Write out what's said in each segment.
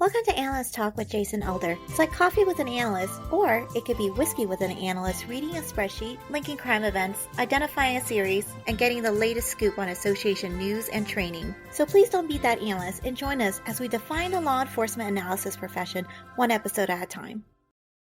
Welcome to Analyst Talk with Jason Elder. It's like coffee with an analyst, or it could be whiskey with an analyst reading a spreadsheet, linking crime events, identifying a series, and getting the latest scoop on association news and training. So please don't be that analyst and join us as we define the law enforcement analysis profession one episode at a time.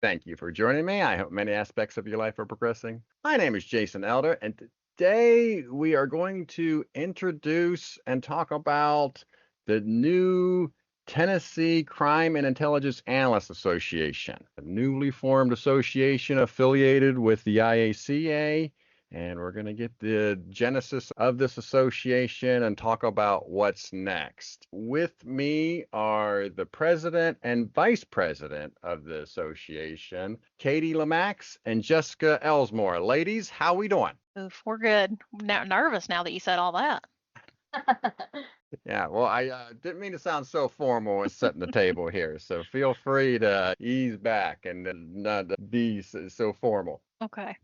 Thank you for joining me. I hope many aspects of your life are progressing. My name is Jason Elder, and today we are going to introduce and talk about the new Tennessee Crime and Intelligence Analysts Association, a newly formed association affiliated with the IACA, and we're going to get the genesis of this association and talk about what's next. With me are the president and vice president of the association, Caity Lemacks and Jessica Elsmore. Ladies, how we doing? Oof, we're good. Now, nervous now that you said all that. Yeah, well, I didn't mean to sound so formal when setting the table here, so feel free to ease back and not be so formal. Okay.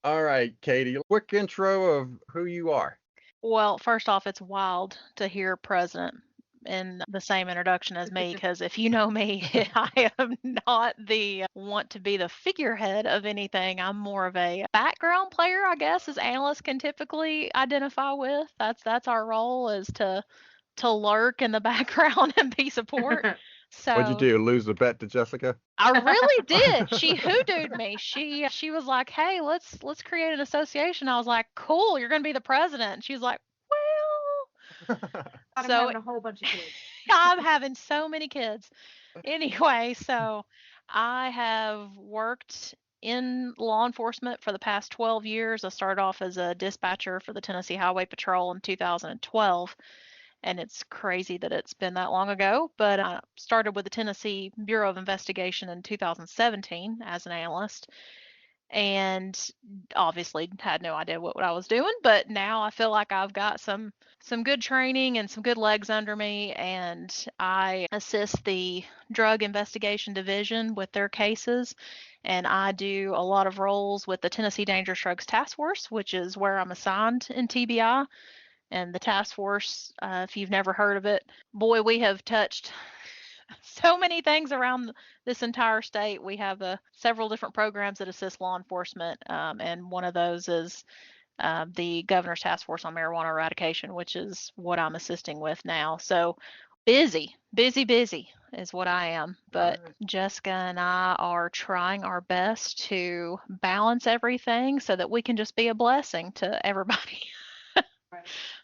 All right, Caity, quick intro of who you are. Well, first off, it's wild to hear president in the same introduction as me, because if you know me, I am not the want to be the figurehead of anything. I'm more of a background player, I guess, as analysts can typically identify with. That's our role, is to lurk in the background and be support. So What'd you do? Lose the bet to Jessica? I really did. She hoodooed me. She was like, "Hey, let's create an association." I was like, "Cool, you're gonna be the president." And she was like, "Well," I'm so having a whole bunch of kids. I'm having so many kids. Anyway, so I have worked in law enforcement for the past 12 years. I started off as a dispatcher for the Tennessee Highway Patrol in 2012. And it's crazy that it's been that long ago, but I started with the Tennessee Bureau of Investigation in 2017 as an analyst, and obviously had no idea what I was doing, but now I feel like I've got some good training and some good legs under me, and I assist the Drug Investigation Division with their cases, and I do a lot of roles with the Tennessee Dangerous Drugs Task Force, which is where I'm assigned in TBI. And the task force, if you've never heard of it, boy, we have touched so many things around this entire state. We have several different programs that assist law enforcement, and one of those is the Governor's Task Force on Marijuana Eradication, which is what I'm assisting with now. So busy is what I am. But Jessica and I are trying our best to balance everything so that we can just be a blessing to everybody.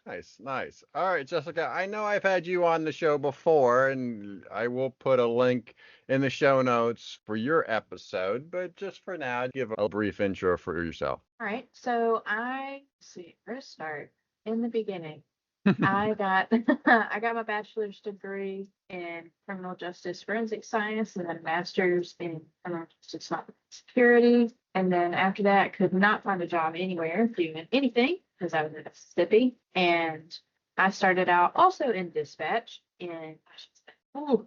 Nice. All right, Jessica, I know I've had you on the show before, and I will put a link in the show notes for your episode, but just for now, give a brief intro for yourself. All right. So where to start? In the beginning, I got my bachelor's degree in criminal justice forensic science and then a master's in criminal justice security. And then after that, could not find a job anywhere doing anything because I was in Mississippi. And I started out also in dispatch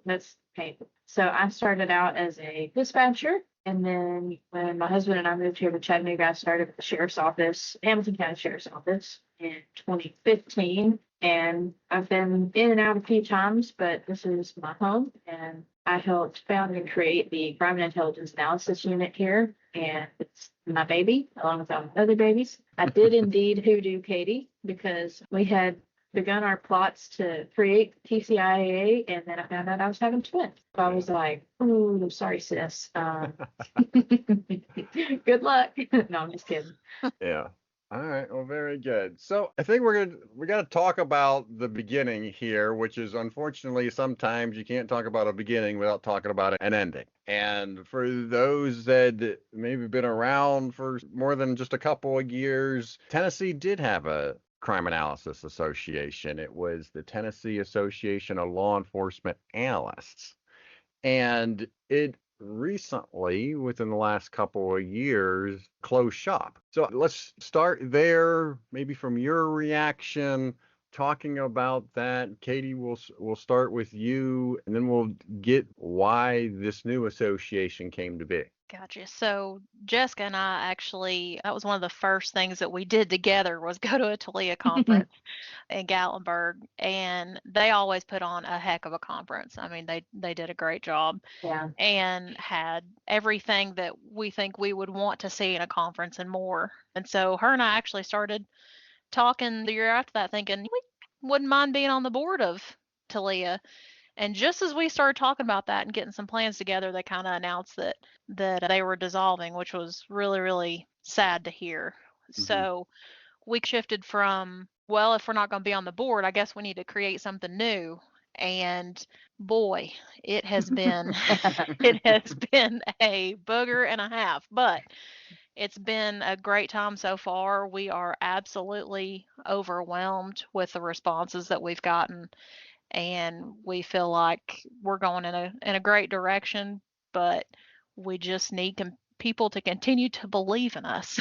that's painful. So I started out as a dispatcher. And then when my husband and I moved here to Chattanooga, I started at the sheriff's office, Hamiton County Sheriff's Office, in 2015. And I've been in and out a few times, but this is my home. And I helped found and create the Crime and Intelligence Analysis Unit here. And it's my baby, along with all the other babies. I did indeed hoodoo Caity because we had begun our plots to create TCIAA, and then I found out I was having twins. So I was like, "Ooh, sorry, sis. Good luck." No, I'm just kidding. Yeah. All right. Well, very good. So I think we're gonna talk about the beginning here, which is unfortunately sometimes you can't talk about a beginning without talking about an ending. And for those that maybe been around for more than just a couple of years, Tennessee did have a Crime Analysis Association. It was the Tennessee Association of Law Enforcement Analysts, and it recently, within the last couple of years, closed shop. So let's start there, maybe from your reaction talking about that. Caity, we'll start with you, and then we'll get why this new association came to be. Gotcha. So Jessica and I actually, that was one of the first things that we did together was go to a TALEA conference in Gatlinburg, and they always put on a heck of a conference. I mean, they did a great job. Yeah. And had everything that we think we would want to see in a conference and more. And so her and I actually started talking the year after that, thinking we wouldn't mind being on the board of TALEA. And just as we started talking about that and getting some plans together, they kind of announced that they were dissolving, which was really, really sad to hear. So we shifted from, well, if we're not going to be on the board, I guess we need to create something new. And boy, it has been it has been a booger and a half, but it's been a great time so far. We are absolutely overwhelmed with the responses that we've gotten, and we feel like we're going in a great direction, but we just need people to continue to believe in us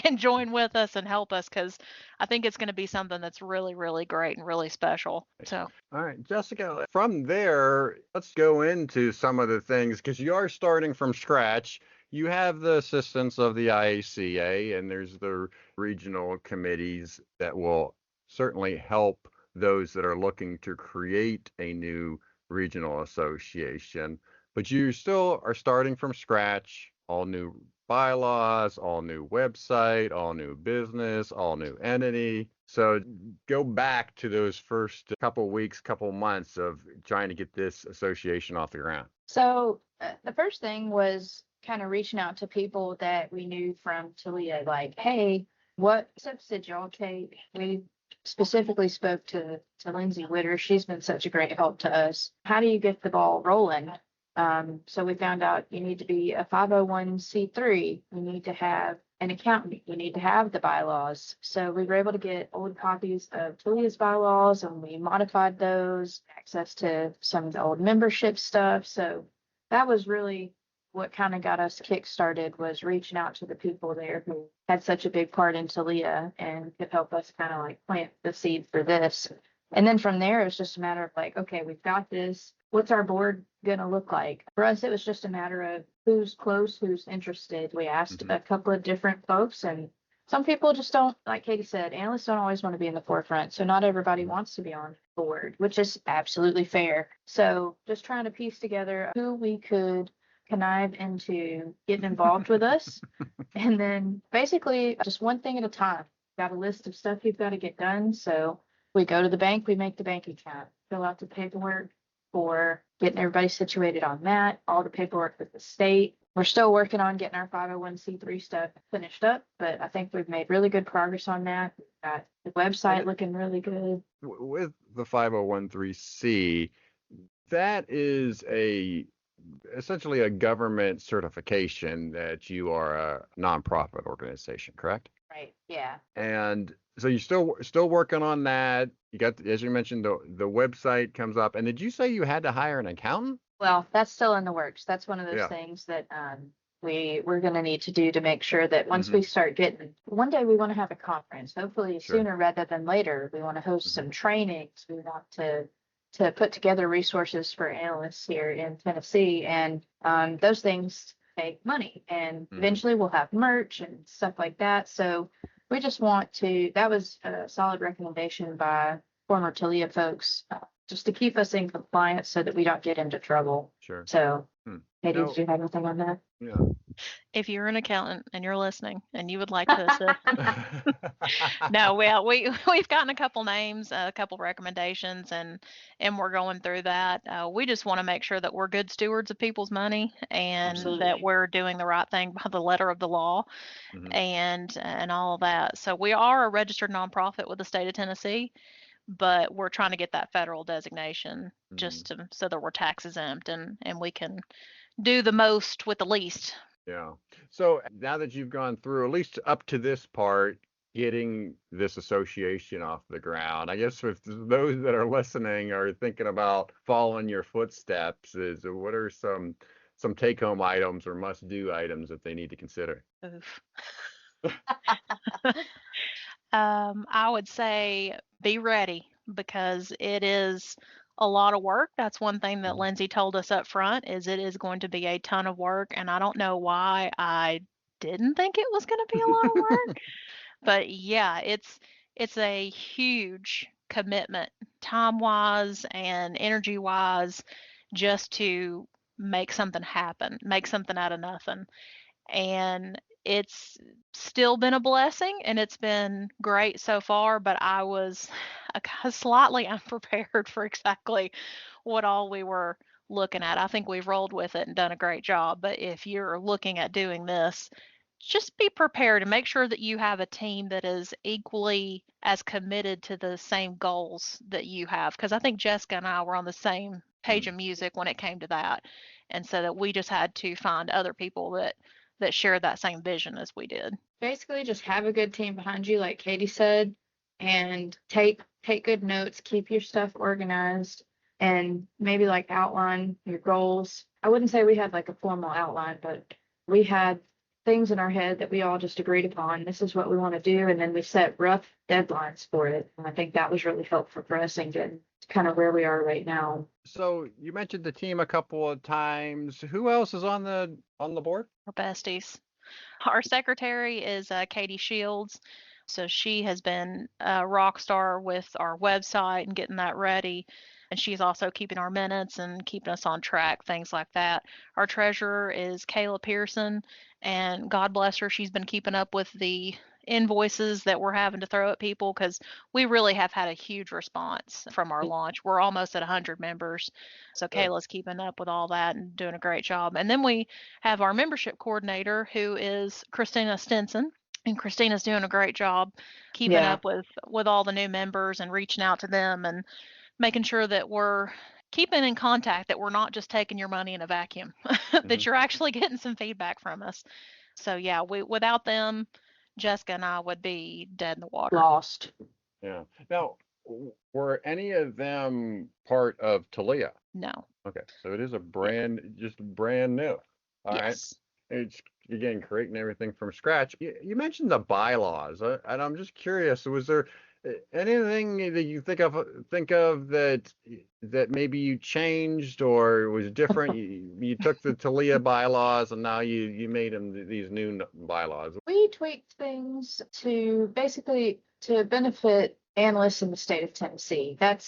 and join with us and help us, because I think it's going to be something that's really, really great and really special. So, all right, Jessica, from there, let's go into some of the things, because you are starting from scratch. You have the assistance of the IACA, and there's the regional committees that will certainly help those that are looking to create a new regional association. But you still are starting from scratch, all new bylaws, all new website, all new business, all new entity. So go back to those first couple weeks, couple months of trying to get this association off the ground. So the first thing was kind of reaching out to people that we knew from TALEA, like, hey, what steps did y'all take? We specifically spoke to Lindsay Witter. She's been such a great help to us. How do you get the ball rolling? So we found out you need to be a 501c3. You need to have an accountant. You need to have the bylaws. So we were able to get old copies of TALEA's bylaws, and we modified those, access to some of the old membership stuff. So that was really what kind of got us kick-started, was reaching out to the people there who had such a big part in TALEA and could help us kind of like plant the seed for this. And then from there, it was just a matter of like, okay, we've got this. What's our board going to look like? For us, it was just a matter of who's close, who's interested. We asked a couple of different folks, and some people just don't, like Caity said, analysts don't always want to be in the forefront. So not everybody wants to be on board, which is absolutely fair. So just trying to piece together who we could connive into getting involved with us. And then basically just one thing at a time. Got a list of stuff you've got to get done. So we go to the bank, we make the bank account, fill out the paperwork for getting everybody situated on that, all the paperwork with the state. We're still working on getting our 501c3 stuff finished up, but I think we've made really good progress on that. We've got the website looking really good. With the 501c, that is essentially a government certification that you are a nonprofit organization, correct? Right. Yeah. And so you're still working on that. You got, as you mentioned, the website comes up. And did you say you had to hire an accountant? Well, that's still in the works. That's one of those things that we're going to need to do to make sure that once we start getting, one day we want to have a conference, hopefully sooner rather than later. We want to host some trainings. We want to put together resources for analysts here in Tennessee. And those things take money. And eventually we'll have merch and stuff like that. So we just want to, that was a solid recommendation by former TALEA folks, just to keep us in compliance so that we don't get into trouble. Sure. So, Caity, did you have anything on that? Yeah. if you're an accountant and you're listening and you would like to assist, no, well, we've gotten a couple names, a couple recommendations, and we're going through that. We just want to make sure that we're good stewards of people's money and that we're doing the right thing by the letter of the law and all of that. So we are a registered nonprofit with the state of Tennessee, but we're trying to get that federal designation just so that we're tax exempt and we can do the most with the least. Yeah. So now that you've gone through, at least up to this part, getting this association off the ground, I guess if those that are listening are thinking about following your footsteps, what are some take-home items or must-do items that they need to consider? Oof. I would say be ready. because it is a lot of work. That's one thing that Mhm. Lindsay told us up front is it is going to be a ton of work, and I don't know why I didn't think it was going to be a lot of work. But yeah, it's a huge commitment time-wise and energy-wise just to make something happen, make something out of nothing. And it's still been a blessing and it's been great so far, but I was slightly unprepared for exactly what all we were looking at. I think we've rolled with it and done a great job, but if you're looking at doing this, just be prepared and make sure that you have a team that is equally as committed to the same goals that you have. Because I think Jessica and I were on the same page of music when it came to that. And so that we just had to find other people that shared that same vision as we did. Basically, just have a good team behind you, like Katie said, and take good notes, keep your stuff organized, and maybe like outline your goals. I wouldn't say we had like a formal outline, but we had things in our head that we all just agreed upon. This is what we want to do, and then we set rough deadlines for it. And I think that was really helpful for us and getting kind of where we are right now. So you mentioned the team a couple of times. Who else is on the board? Our besties. Our secretary is Katie Shields. So she has been a rock star with our website and getting that ready. And she's also keeping our minutes and keeping us on track, things like that. Our treasurer is Kayla Pearson, and God bless her, she's been keeping up with the invoices that we're having to throw at people because we really have had a huge response from our launch. We're almost at 100 members. So Kayla's keeping up with all that and doing a great job. And then we have our membership coordinator, who is Christina Stinson. And Christina's doing a great job keeping up with all the new members and reaching out to them and making sure that we're keeping in contact, that we're not just taking your money in a vacuum, that you're actually getting some feedback from us. So yeah, without them, Jessica and I would be dead in the water. Lost. Yeah. Now, were any of them part of TALEA? No. Okay, so it is just brand new. All right. Yes. It's again creating everything from scratch. You mentioned the bylaws, and I'm just curious. Was there anything that you think of that maybe you changed or was different? You took the TALEA bylaws and now you made them these new bylaws. We tweaked things to basically to benefit analysts in the state of Tennessee. That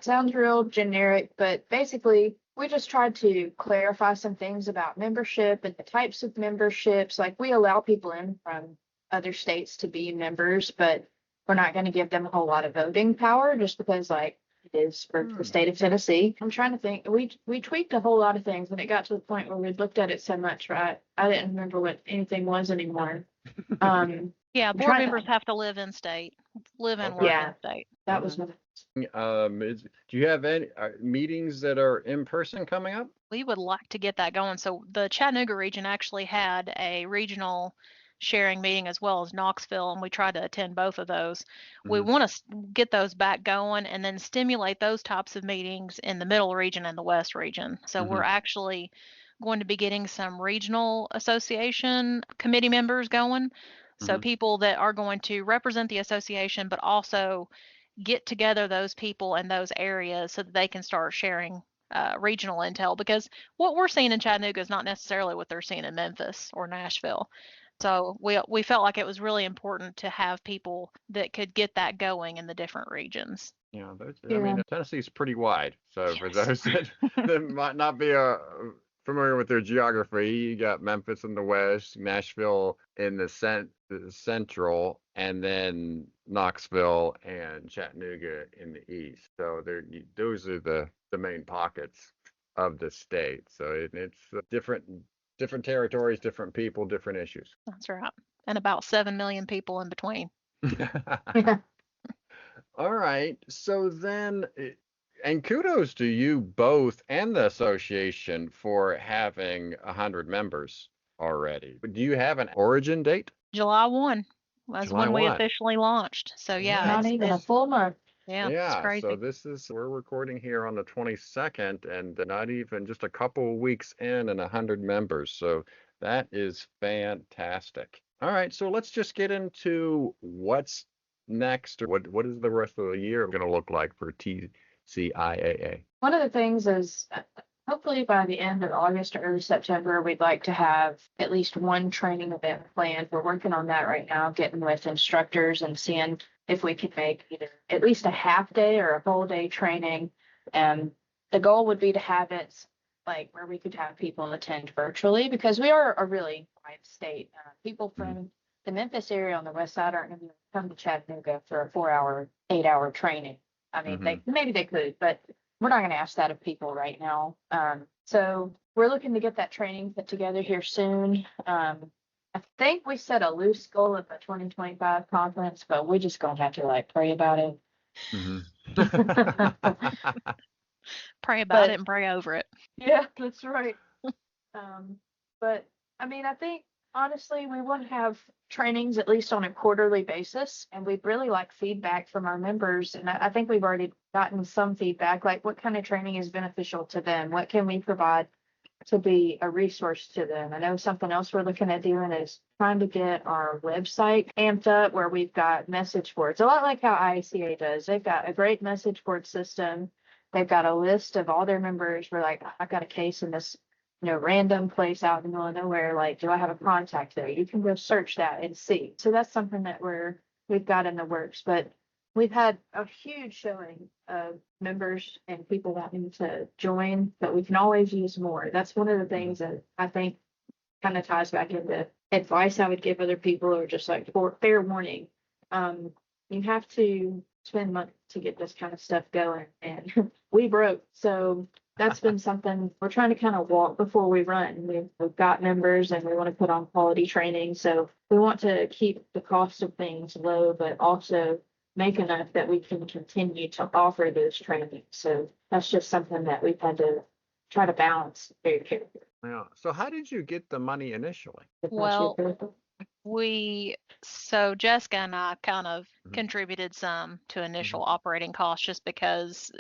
sounds real generic, but basically we just tried to clarify some things about membership and the types of memberships. Like we allow people in from other states to be members, but we're not going to give them a whole lot of voting power just because like it is for the state of Tennessee. I'm trying to think. We tweaked a whole lot of things and it got to the point where we looked at it so much, right? I didn't remember what anything was anymore. Yeah, board members have to live in state, live and work in state. That was do you have any meetings that are in person coming up? We would like to get that going. So the Chattanooga region actually had a regional sharing meeting as well as Knoxville, and we tried to attend both of those. We want to get those back going and then stimulate those types of meetings in the middle region and the west region. So we're actually going to be getting some regional association committee members going. So people that are going to represent the association, but also get together those people in those areas so that they can start sharing regional intel, because what we're seeing in Chattanooga is not necessarily what they're seeing in Memphis or Nashville. So we felt like it was really important to have people that could get that going in the different regions. Yeah, I mean, Tennessee's pretty wide. So for those that might not be familiar with their geography, you got Memphis in the west, Nashville in the central, and then Knoxville and Chattanooga in the east. So those are the main pockets of the state. So it's different territories, different people, different issues. That's right. And about 7 million people in between. All right. So then, and kudos to you both and the association for having 100 members already. Do you have an origin date? July 1 was July when we 1. officially launched. So yeah, not even a full month. Yeah, it's crazy. So we're recording here on the 22nd and not even just a couple of weeks in and 100 members. So that is fantastic. All right, so let's just get into what's next? Or what is the rest of the year going to look like for TCIAA? One of the things is hopefully by the end of August or early September, we'd like to have at least one training event planned. We're working on that right now, getting with instructors and seeing if we can make either at least a half day or a full day training. And the goal would be to have it like where we could have people attend virtually, because we are a really wide state. People from the Memphis area on the west side aren't going to come to Chattanooga for a 4-hour, 8-hour training. I mean, maybe they could, but we're not going to ask that of people right now. So we're looking to get that training put together here soon. I think we set a loose goal at the 2025 conference, but we're just going to have to like pray about it. Pray about it and pray over it. Yeah, that's right. But I mean, I think honestly, we want to have trainings at least on a quarterly basis, and we'd really like feedback from our members. And I think we've already gotten some feedback, like what kind of training is beneficial to them? What can we provide to be a resource to them? I know something else we're looking at doing is trying to get our website amped up where we've got message boards, a lot like how IACA does. They've got a great message board system. They've got a list of all their members. We're like, I've got a case in this random place out in the middle of nowhere. Like, do I have a contact there? You can go search that and see. So that's something that we've got in the works. But we've had a huge showing of members and people wanting to join, but we can always use more. That's one of the things that I think kind of ties back into advice I would give other people, or just like for fair warning. You have to spend money to get this kind of stuff going, and we broke. So that's been something we're trying to kind of walk before we run. We've got members and we want to put on quality training. So we want to keep the cost of things low, but also make enough that we can continue to offer those trainings. So that's just something that we've had to try to balance very carefully. Yeah. So how did you get the money initially? Well, so Jessica and I kind of contributed some to initial operating costs, just because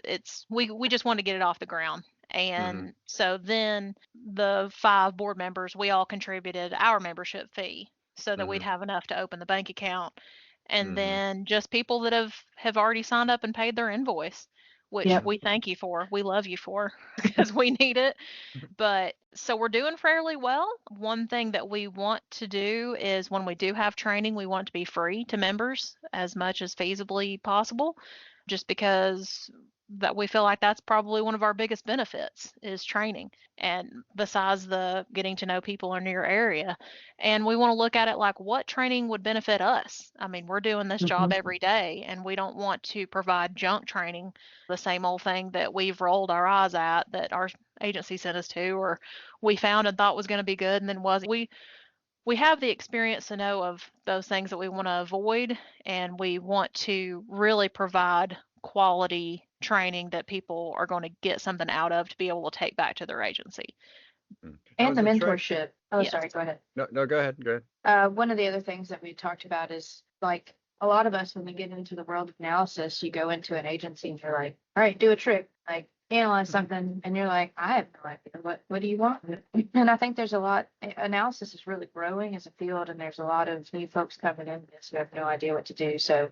we just wanted to get it off the ground. And so then the 5 board members, we all contributed our membership fee so that we'd have enough to open the bank account. And then just people that have already signed up and paid their invoice, which we thank you for. We love you for, because we need it. But so we're doing fairly well. One thing that we want to do is when we do have training, we want to be free to members as much as feasibly possible, just because that we feel like that's probably one of our biggest benefits is training, and besides the getting to know people in your area. And we want to look at it like, what training would benefit us? I mean, we're doing this job every day, and we don't want to provide junk training, the same old thing that we've rolled our eyes at that our agency sent us to, or we found and thought was going to be good and then wasn't. We have the experience to know of those things that we want to avoid, and we want to really provide quality training that people are going to get something out of to be able to take back to their agency. And the mentorship. Sorry, go ahead. No, go ahead. One of the other things that we talked about is, like, a lot of us, when we get into the world of analysis, you go into an agency and you're like, all right, do a trick, like analyze something, and you're like, I have no idea. What do you want? And I think there's a lot, analysis is really growing as a field, and there's a lot of new folks coming in this who have no idea what to do. So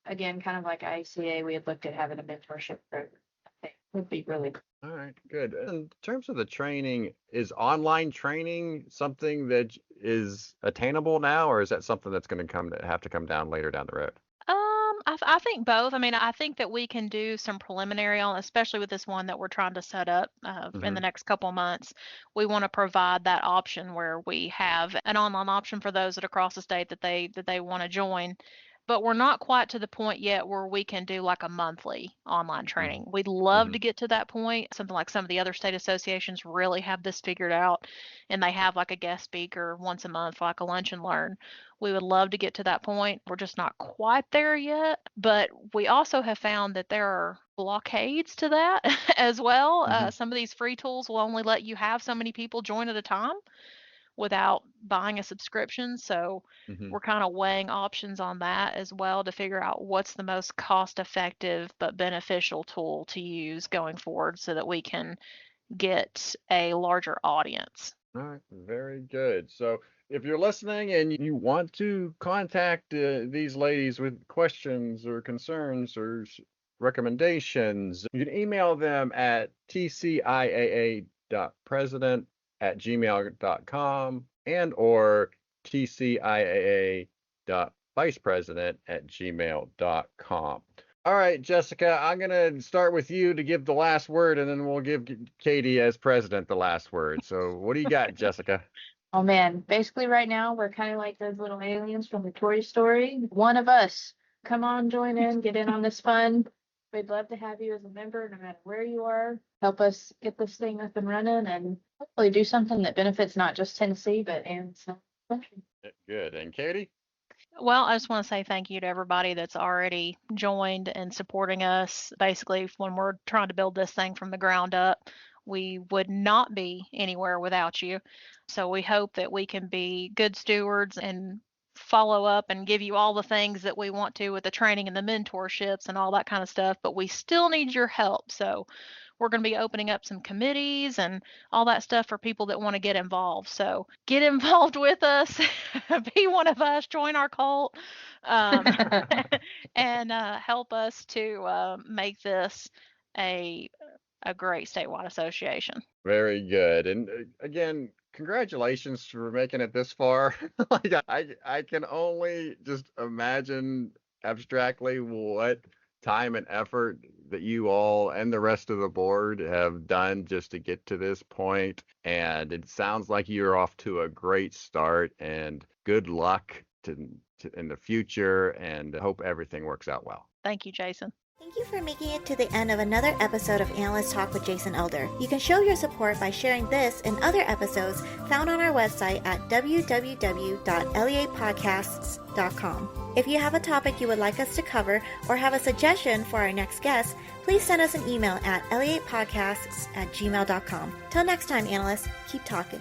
again, kind of like IACA, we had looked at having a mentorship program. I think would be really good. All right, good. In terms of the training, is online training something that is attainable now, or is that something that's going to have to come down later down the road? I think both. I mean, I think that we can do some preliminary on, especially with this one that we're trying to set up in the next couple of months. We want to provide that option where we have an online option for those that across the state that they want to join. But we're not quite to the point yet where we can do like a monthly online training. We'd love to get to that point. Something like some of the other state associations really have this figured out, and they have like a guest speaker once a month, like a lunch and learn. We would love to get to that point. We're just not quite there yet. But we also have found that there are blockades to that as well. Some of these free tools will only let you have so many people join at a time without buying a subscription. So we're kind of weighing options on that as well to figure out what's the most cost effective but beneficial tool to use going forward so that we can get a larger audience All right, very good. So if you're listening and you want to contact these ladies with questions or concerns or recommendations, you can email them at tciaa.president@gmail.com and or tciaa.vicepresident@gmail.com. All right, Jessica, I'm going to start with you to give the last word, and then we'll give Katie as president the last word. So what do you got, Jessica? Oh man, basically right now we're kind of like those little aliens from the Toy Story. One of us. Come on, join in, get in on this fun. We'd love to have you as a member, no matter where you are. Help us get this thing up and running, and hopefully do something that benefits not just Tennessee, but and some country. Good. And Katie? Well, I just want to say thank you to everybody that's already joined and supporting us. Basically, when we're trying to build this thing from the ground up, we would not be anywhere without you. So we hope that we can be good stewards and follow up and give you all the things that we want to with the training and the mentorships and all that kind of stuff, but we still need your help. So we're going to be opening up some committees and all that stuff for people that want to get involved. So get involved with us, be one of us, join our cult, um, and help us to make this a great statewide association. Very good. And again, congratulations for making it this far. Like I can only just imagine abstractly what time and effort that you all and the rest of the board have done just to get to this point. And it sounds like you're off to a great start, and good luck in the future, and hope everything works out well. Thank you, Jason. Thank you for making it to the end of another episode of Analyst Talk with Jason Elder. You can show your support by sharing this and other episodes found on our website at www.leapodcasts.com. If you have a topic you would like us to cover or have a suggestion for our next guest, please send us an email at leapodcasts@gmail.com. Till next time, analysts, keep talking.